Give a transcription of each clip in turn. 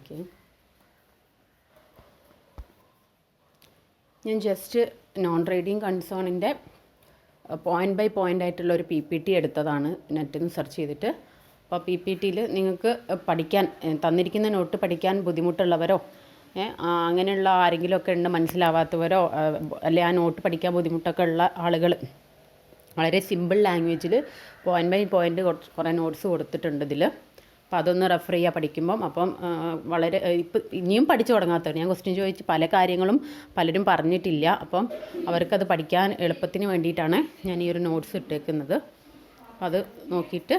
മനസ്സിലാക്കി. ഞാൻ just non trading കൺസേണിൻ്റെ പോയിൻ്റ് ബൈ പോയിൻ്റ് ആയിട്ടുള്ളൊരു PPT എടുത്തതാണ് നെറ്റിൽ നിന്ന് സെർച്ച് ചെയ്തിട്ട്. അപ്പോൾ PPTയിൽ നിങ്ങൾക്ക് പഠിക്കാൻ തന്നിരിക്കുന്ന നോട്ട് പഠിക്കാൻ ബുദ്ധിമുട്ടുള്ളവരോ അങ്ങനെയുള്ള ആരെങ്കിലുമൊക്കെ ഉണ്ട് മനസ്സിലാവാത്തവരോ അല്ലെങ്കിൽ ആ നോട്ട് പഠിക്കാൻ ബുദ്ധിമുട്ടൊക്കെ ഉള്ള ആളുകൾ വളരെ സിമ്പിൾ ലാംഗ്വേജിൽ പോയിൻ്റ് ബൈ പോയിൻ്റ് കുറേ നോട്ട്സ് കൊടുത്തിട്ടുണ്ട് ഇതിൽ. അപ്പോൾ അതൊന്ന് റെഫർ ചെയ്യുക പഠിക്കുമ്പം. അപ്പം വളരെ ഇപ്പം ഇനിയും പഠിച്ചു തുടങ്ങാത്തവർ, ഞാൻ ക്വസ്റ്റ്യൻ ചോദിച്ച് പല കാര്യങ്ങളും പലരും പറഞ്ഞിട്ടില്ല. അപ്പം അവർക്കത് പഠിക്കാൻ എളുപ്പത്തിന് വേണ്ടിയിട്ടാണ് ഞാൻ ഈ ഒരു നോട്ട്സ് ഇട്ടേക്കുന്നത്. അപ്പം അത് നോക്കിയിട്ട്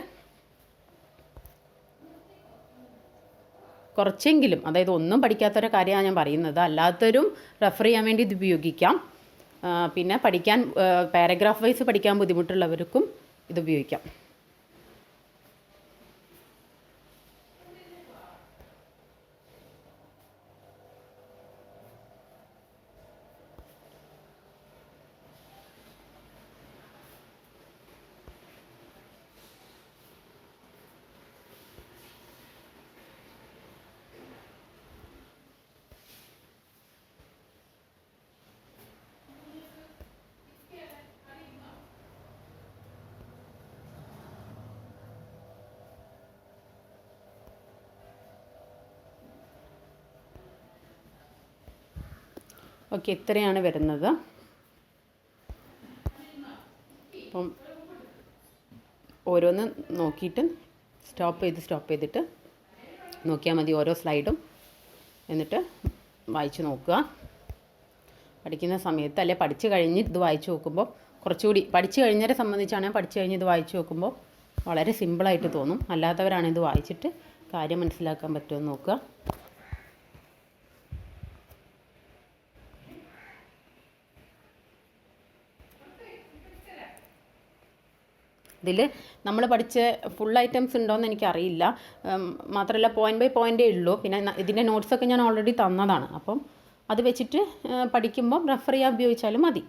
കുറച്ചെങ്കിലും, അതായത് ഒന്നും പഠിക്കാത്തൊരു കാര്യമാണ് ഞാൻ പറയുന്നത്, അല്ലാത്തവരും റെഫർ ചെയ്യാൻ വേണ്ടി ഇത് ഉപയോഗിക്കാം. പിന്നെ പഠിക്കാൻ പാരഗ്രാഫ് വൈസ് പഠിക്കാൻ ബുദ്ധിമുട്ടുള്ളവർക്കും ഇത് ഉപയോഗിക്കാം. ഓക്കെ, ഇത്രയാണ് വരുന്നത്. അപ്പം ഓരോന്ന് നോക്കിയിട്ട് സ്റ്റോപ്പ് ചെയ്തിട്ട് നോക്കിയാൽ മതി ഓരോ സ്ലൈഡും. എന്നിട്ട് വായിച്ച് നോക്കുക പഠിക്കുന്ന സമയത്ത്. അല്ലെ പഠിച്ചു കഴിഞ്ഞ് ഇത് വായിച്ച് നോക്കുമ്പോൾ കുറച്ചുകൂടി, പഠിച്ചു കഴിഞ്ഞവരെ സംബന്ധിച്ചാണെങ്കിൽ പഠിച്ചു കഴിഞ്ഞ് ഇത് വായിച്ച് നോക്കുമ്പോൾ വളരെ സിമ്പിളായിട്ട് തോന്നും. അല്ലാത്തവരാണ് ഇത് വായിച്ചിട്ട് കാര്യം മനസ്സിലാക്കാൻ പറ്റുമെന്ന് നോക്കുക. ഇതിൽ നമ്മൾ പഠിച്ച ഫുൾ ഐറ്റംസ് ഉണ്ടോയെന്ന് എനിക്കറിയില്ല. മാത്രമല്ല പോയിൻ്റ് ബൈ പോയിൻ്റേ ഉള്ളൂ. പിന്നെ ഇതിൻ്റെ നോട്ട്സൊക്കെ ഞാൻ ഓൾറെഡി തന്നതാണ്. അപ്പം അത് വെച്ചിട്ട് പഠിക്കുമ്പോൾ റെഫർ ചെയ്യാൻ ഉപയോഗിച്ചാലും മതി.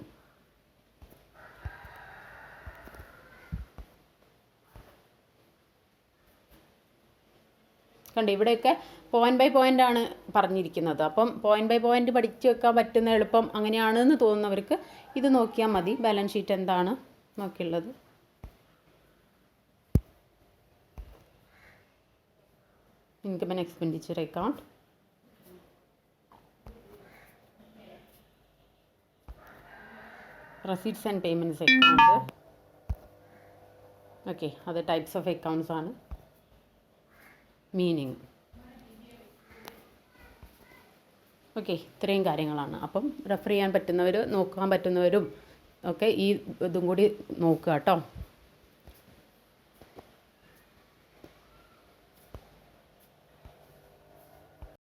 കണ്ടോ, ഇവിടെയൊക്കെ പോയിൻ്റ് ബൈ പോയിൻ്റ് ആണ് പറഞ്ഞിരിക്കുന്നത്. അപ്പം പോയിൻ്റ് ബൈ പോയിൻ്റ് പഠിച്ച് വെക്കാൻ പറ്റുന്ന എളുപ്പം അങ്ങനെയാണെന്ന് തോന്നുന്നവർക്ക് ഇത് നോക്കിയാൽ മതി. ബാലൻസ് ഷീറ്റ് എന്താണ് നോക്കിയുള്ളത്. Income and expenditure account, receipts and payments account. Okay, അത് ടൈപ്സ് ഓഫ് അക്കൗണ്ട്സ് ആണ്. മീനിങ്. ഓക്കെ, ഇത്രയും കാര്യങ്ങളാണ്. അപ്പം റെഫർ ചെയ്യാൻ പറ്റുന്നവർ, നോക്കാൻ പറ്റുന്നവരും ഒക്കെ ഈ ഇതും കൂടി നോക്കുക കേട്ടോ.